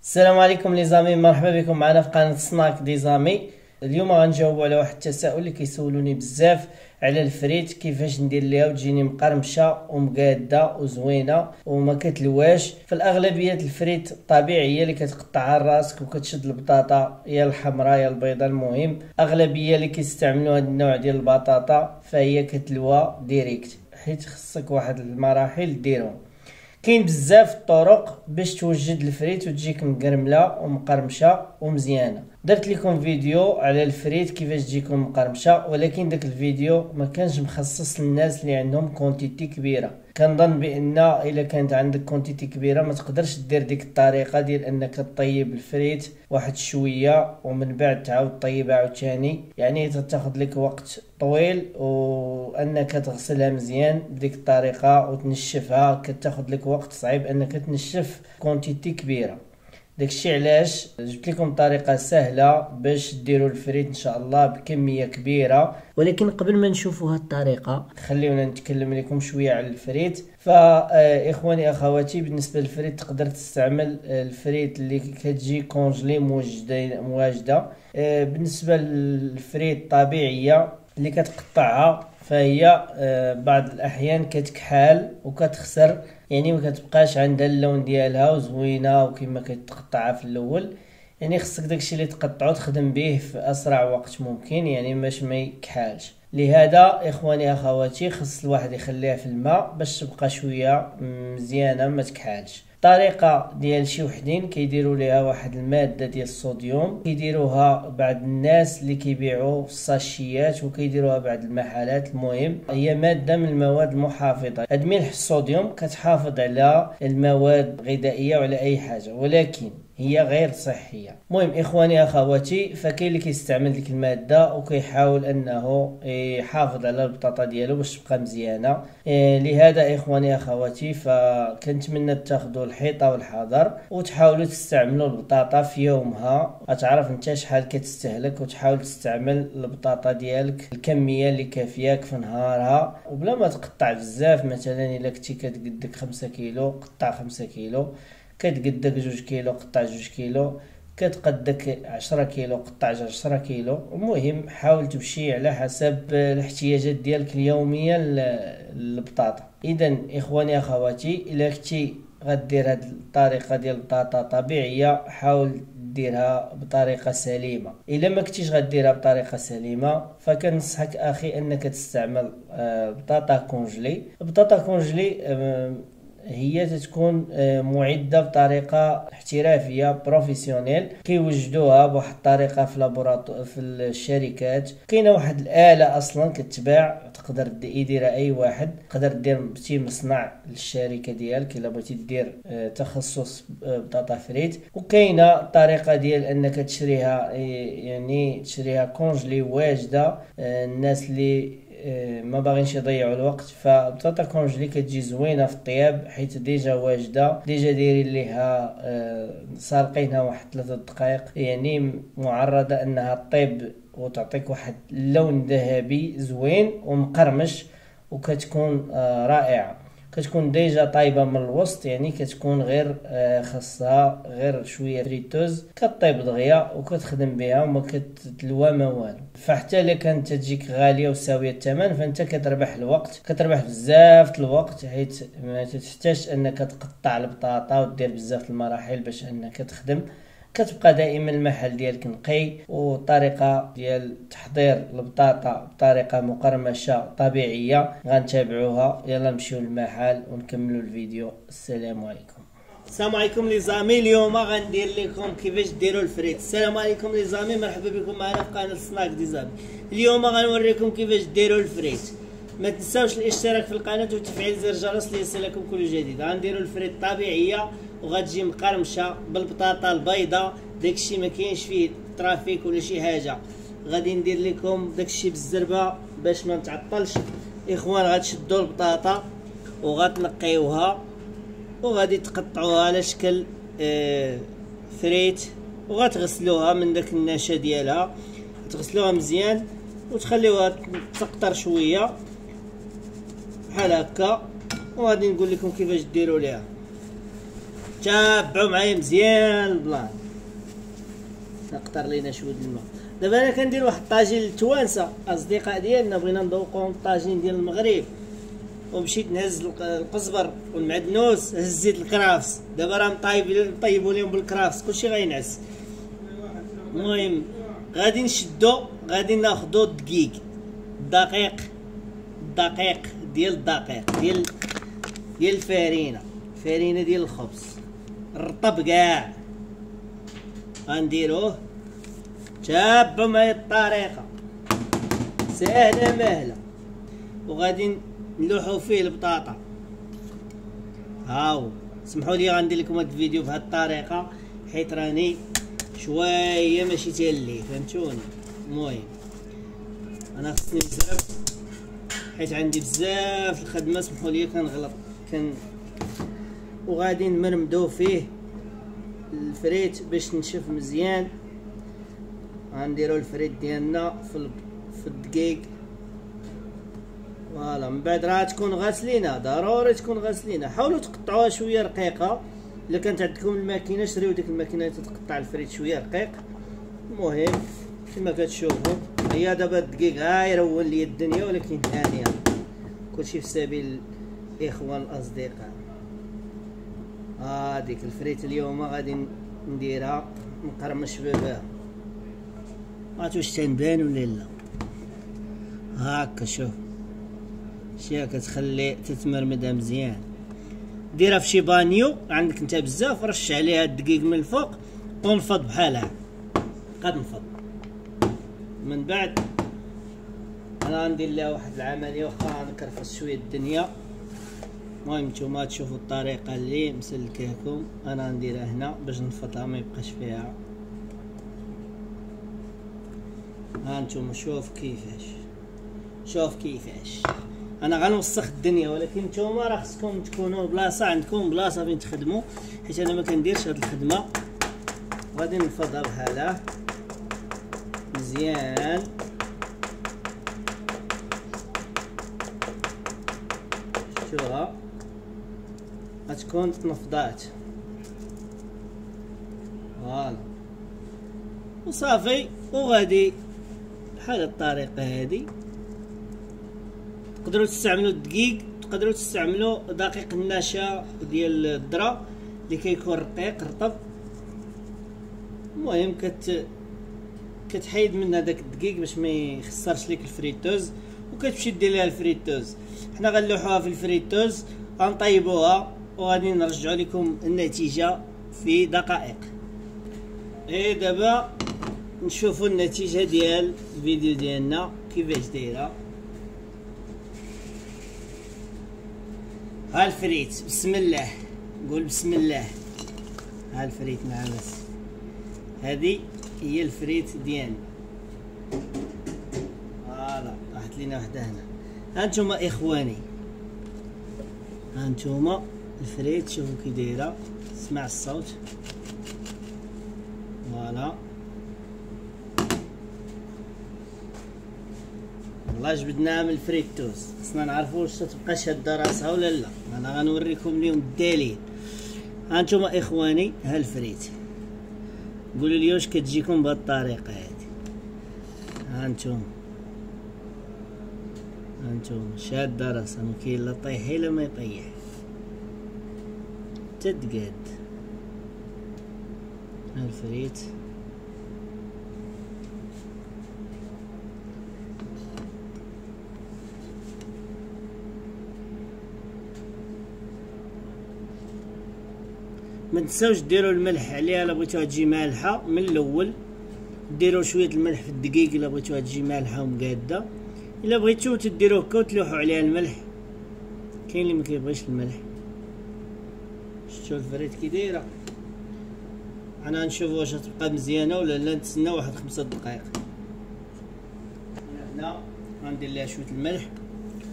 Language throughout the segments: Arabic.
السلام عليكم لي زامي، مرحبا بكم معنا في قناه سناك دي زامي. اليوم غنجاوبوا على واحد التساؤل اللي كيسولوني بزاف على الفريت، كيفاش ندير ليها وتجيني مقرمشه ومقاده وزوينه وما كتلواش. في الاغلبيه الفريت الطبيعيه اللي كتقطعها راسك وكتشد البطاطا يا الحمراء يا البيضاء، المهم اغلبيه اللي كيستعملوا هذا النوع ديال البطاطا فهي كتلوى ديريكت، حيت خصك واحد المراحل ديرهم. كاين بزاف الطرق باش توجد الفريت وتجيك مقرمله ومقرمشه ومزيانه. درت لكم فيديو على الفريت كيفاش تجيكم مقرمشه، ولكن داك الفيديو ما كانش مخصص للناس اللي عندهم كونتيتي كبيره. كنظن بان الا كانت عندك كونتيتي كبيره ما تقدرش دير ديك الطريقه ديال انك تطيب الفريت واحد شويه ومن بعد تعاود طيبها عاوتاني، يعني تاخذ لك وقت طويل، وانك تغسلها مزيان بديك الطريقه وتنشفها كتاخذ لك وقت صعيب انك تنشف كونتيتي كبيره. داكشي علاش جبت لكم طريقه سهله باش ديروا الفريت ان شاء الله بكميه كبيره. ولكن قبل ما نشوفوا هاد الطريقه خليونا نتكلم لكم شويه على الفريت. فاخواني اخواتي، بالنسبه للفريت تقدر تستعمل الفريت اللي كتجي كونجلي مواجده. بالنسبه للفريت الطبيعيه اللي كتقطعها فهي بعض الاحيان كتكحال وكتخسر، يعني ما كتبقاش عندها اللون ديالها وزوينه وكما كتقطعها في الاول. يعني خصك داكشي اللي تقطعو تخدم به في اسرع وقت ممكن، يعني باش ما يكحالش. لهذا اخواني اخواتي خص الواحد يخليها في الماء باش تبقى شويه مزيانه ما تكحالش. طريقه ديال شي وحدين كيديروا ليها واحد الماده ديال الصوديوم، كيديروها بعض الناس اللي كيبيعوا في الساشيات وكيديروها بعض المحلات. المهم هي ماده من المواد المحافظه. هاد ملح الصوديوم كتحافظ على المواد الغذائيه وعلى اي حاجه، ولكن هي غير صحيه. المهم اخواني اخواتي، فكاين اللي كيستعمل ديك الماده وكيحاول انه يحافظ على البطاطا ديالو باش تبقى مزيانه. لهذا اخواني اخواتي فكنتمنى تاخذوا الحيطه والحذر وتحاولوا تستعملوا البطاطا في يومها. غتعرف انت شحال كتستهلك وتحاول تستعمل البطاطا ديالك الكميه اللي كافياك في نهارها، وبلا ما تقطع بزاف. مثلا الا كنتي كتقدك 5 كيلو قطع 5 كيلو، كتقدك 2 كيلو قطع 2 كيلو، كتقدك 10 كيلو قطع 10 كيلو. المهم حاول تمشي على حسب الاحتياجات ديالك اليوميه للبطاطا. اذا اخواني اخواتي، الا كنتي غدير هاد الطريقه ديال البطاطا طبيعيه حاول ديرها بطريقه سليمه. الا ما كنتيش غديرها بطريقه سليمه فكنصحك اخي انك تستعمل بطاطا كونجلي. البطاطا كونجلي هي تتكون معده بطريقه احترافيه بروفيسيونيل، كيوجدوها بواحد الطريقه في الشركات. كاينه واحد الاله اصلا كتباع، تقدر يديرها اي واحد، تقدر دير بتي مصنع للشركه ديالك الا بغيتي دير تخصص بطاطا فريت. وكاينه الطريقه ديال انك تشريها، يعني تشريها كونجلي واجده. الناس اللي ما باغينش يضيعوا الوقت، فالبطاطا كونجلي كتجي زوينه في الطياب حيت ديجا واجده، ديجا دايرين ليها سالقينها واحد 3 دقائق، يعني معرضه انها طيب وتعطيك واحد اللون ذهبي زوين ومقرمش، وكتكون رائعه. كتكون ديجا طايبه من الوسط، يعني كتكون غير خاصها غير شويه فريتوز، كطيب دغيا وكتخدم بها وما كتلوى ما والو. فحتى الا كانت تجيك غاليه وساويه الثمن فانت كتربح الوقت، كتربح بزاف الوقت، حيت ما تحتاجش انك تقطع البطاطا ودير بزاف المراحل باش انك تخدم. كتبقى دائما المحل ديالك نقي، والطريقه ديال تحضير البطاطا بطريقه مقرمشه طبيعيه غنتابعوها. يلا نمشيو للمحل ونكملوا الفيديو. السلام عليكم. السلام عليكم لي زامي، اليوم غندير لكم كيفاش ديروا الفريت. السلام عليكم لي زامي، مرحبا بكم معنا في قناه سناك دي زامي. اليوم غنوريكم كيفاش ديروا الفريت. ما تنساوش الاشتراك في القناه وتفعيل زر الجرس ليصلكم كل جديد. غنديروا الفريت طبيعيه وغتجي مقرمشه بالبطاطا البيضاء، داكشي ما كاينش فيه ترافيك ولا شي حاجه. غادي ندير لكم داكشي بالزربه باش ما نتعطلش. اخوان غتشدوا البطاطا وغتنقيوها وغادي تقطعوها على شكل فريت، وغتغسلوها من داك النشا ديالها، تغسلوها مزيان وتخليوها تقطر شويه بحال هكا. وغادي نقول لكم كيفاش ديروا ليها. تابعوا معايا مزيان البلان. نقطر لينا شويه الماء. دابا انا كندير واحد الطاجين للتوانسه اصدقاء ديالنا، بغينا نذوقوهم الطاجين ديال المغرب، ومشيت نهز القزبر والمعدنوس، هزيت الكرافس. دابا راه نطيبوا لهم بالكرافس، كلشي غينعس. المهم غادي نشدو، غادي ناخدو الدقيق، الدقيق ديال الفارينه، الفارينه ديال الخبز الرطب كاع. غنديروه، تابعوا معايا الطريقه ساهله ماهله. وغادي نلوحو فيه البطاطا. هاو سمحوا لي غندير لكم هذا الفيديو بهذه الطريقه حيت راني شويه ماشي تالي، فهمتوني. المهم انا خصني نزرب حيت عندي بزاف الخدمه، سمحوا لي كنغلط وغادي نمرمدو فيه الفريت باش نشف مزيان. غنديرو الفريت ديالنا في الدقيق. فوالا من بعد راه تكون غاسلينها، ضروري تكون غاسلينها. حاولوا تقطعوها شويه رقيقه، الا كانت عندكم الماكينه شريو ديك الماكينه تقطع الفريت شويه رقيق. المهم كما كتشوفوا هي دابا الدقيق غيرول لي الدنيا، ولكن هانيه كلشي في سبيل الاخوان الاصدقاء. هاديك الفريت اليوم غادي نديرها نقرمش بها، عرفتوا واش تنبان ولا لا؟ هاكا شوف شتيها كتخلي تتمرمدها مزيان. ديرها في شي بانيو عندك انت بزاف، رش عليها الدقيق من الفوق ونفض بحالها. قد نفض من بعد انا غندير لها واحد العمليه، واخا نكرفس شويه الدنيا. المهم نتوما تشوفوا الطريقه اللي مسلكاكم، انا غنديرها هنا باش نفضها ما يبقاش فيها. ها نتوما شوف كيفاش انا غنوسخ الدنيا، ولكن نتوما راه خصكم تكونوا بلاصه، عندكم بلاصه فين تخدموا، حيت انا ما كنديرش هاد الخدمه. غادي نفضها بحالها مزيان. شوفوها غتكون تنفضات. فوالا وصافي. وغادي بحال الطريقه هادي تقدروا تستعملوا الدقيق، تقدروا تستعملوا دقيق النشا ديال الذره اللي كيكون رقيق رطب. المهم كتحيد من هذاك الدقيق باش ما يخسرش لك الفريتوز، وكتمشي دير لها الفريتوز. حنا غنلوحوها في الفريتوز، غنطيبوها، وغادي نرجعوا لكم النتيجه في دقائق. دابا نشوفوا النتيجه ديال الفيديو ديالنا كيفاش دايره. ها الفريت، بسم الله، نقول بسم الله. ها الفريت نعمس، هذه هي الفريت ديالنا. فوالا طاحت لينا وحده هنا. ها نتوما اخواني، ها نتوما الفريت، شوفوا كي دايره، اسمع الصوت. فوالا والله جبدناها من الفريتوز، خصنا نعرفوا واش تبقى شاده راسها ولا لا. انا غنوريكم اليوم الدليل. ها نتوما اخواني، ها الفريت، قولوا لي واش كتجيكم بهذه الطريقه هذه. ها نتوما شاده راسها، ما كاين لا طيحي لا ما يطيح، تتقاد. ها الفريت ما تنساوش ديروا الملح عليها الا بغيتوها تجي مالحه من الاول. ديروا شويه الملح في الدقيق الا بغيتوها تجي مالحه ومقاده. الا بغيتو تديروه هكا وتلوحوا عليها الملح، كاين اللي ما كيبغيش الملح. شفتوا الفريت كي دايره. انا نشوفوا واش تبقى مزيانه ولا لا، نتسنى واحد 5 دقائق. هنا غندير لها شويه الملح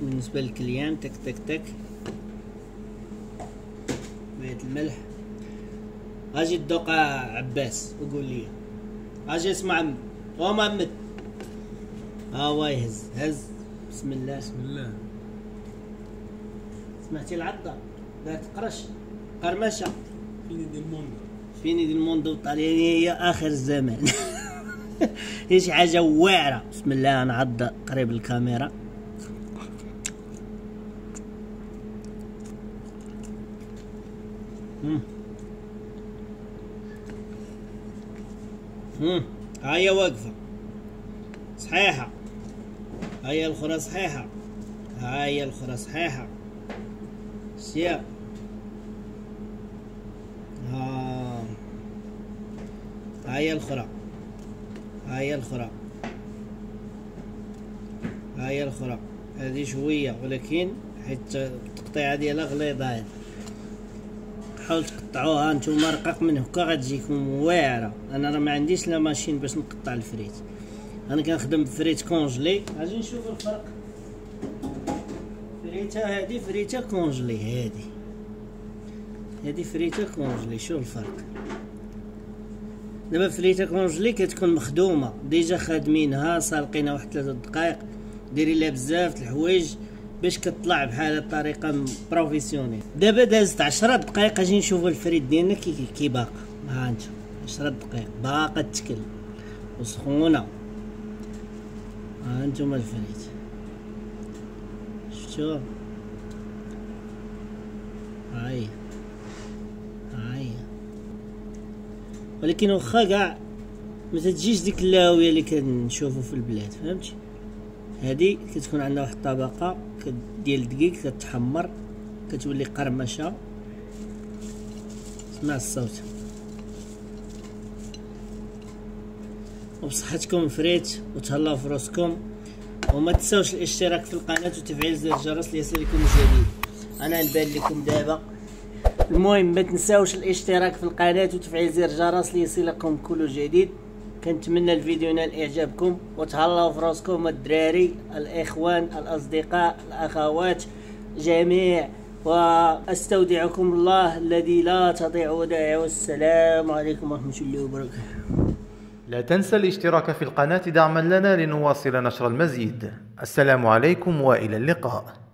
بالنسبه للكليان. تك تك تك شويه الملح. اجي تذوق عباس وقول لي، اجي اسمع عمي. محمد ها هو يهز، هز. بسم الله سمعتي العضه؟ لا تقرش قرمشه. فيني دي الموندو الطليانية هي آخر الزمان. هي شي حاجة واعرة. بسم الله، نعض قريب الكاميرا. ها هي واقفة صحيحة، ها هي الأخرى صحيحة، ها هي الأخرى صحيحة. سيا ها هي الأخرى، ها هي الأخرى، ها هي الأخرى. هذه شوية ولكن حيت التقطيعة ديالها غليظة. هادي حاولوا تقطعوها نتوما رقاق من هكا غتجيكم واعرة. انا راه ما عنديش لا ماشين باش نقطع الفريت، انا كنخدم بفريت كونجلي. اجي نشوف الفرق. فريته هادي فريته كونجلي، هادي فريته كونجلي. شوف الفرق. دابا فريته كونجلي كتكون مخدومه ديجا، خادمينها سالقينها واحد 3 دقائق، ديري لها بزاف د الحوايج باش كتطلع بحال الطريقه بروفيسيونيل. دابا دازت 10 دقائق اجي نشوفوا الفريت ديالنا كي باقا. ها انت 10 دقائق باقا تكل وسخونه. ها انتما الفريت شفتوا؟ هاي ولكن واخا كاع ما تجيش ديك اللاويه اللي كنشوفوا في البلاد، فهمتي؟ هذه كتكون عندها واحد الطبقه ديال الدقيق كتحمر كتولي قرمشه. اسمع الصوت. وبصحتكم الفريت وتهلاو في راسكم، وما تنساوش الاشتراك في القناه وتفعيل زر الجرس ليصلكم الجديد. انا نبان لكم دابا. المهم ما تنساوش الاشتراك في القناه وتفعيل زر الجرس ليصلكم كل جديد. كنتمنى الفيديو ينال اعجابكم وتهلاو في راسكم الدراري، الاخوان، الاصدقاء، الاخوات جميع، واستودعكم الله الذي لا تضيع ودائعه. والسلام عليكم ورحمه الله وبركاته. لا تنسى الاشتراك في القناة دعما لنا لنواصل نشر المزيد. السلام عليكم وإلى اللقاء.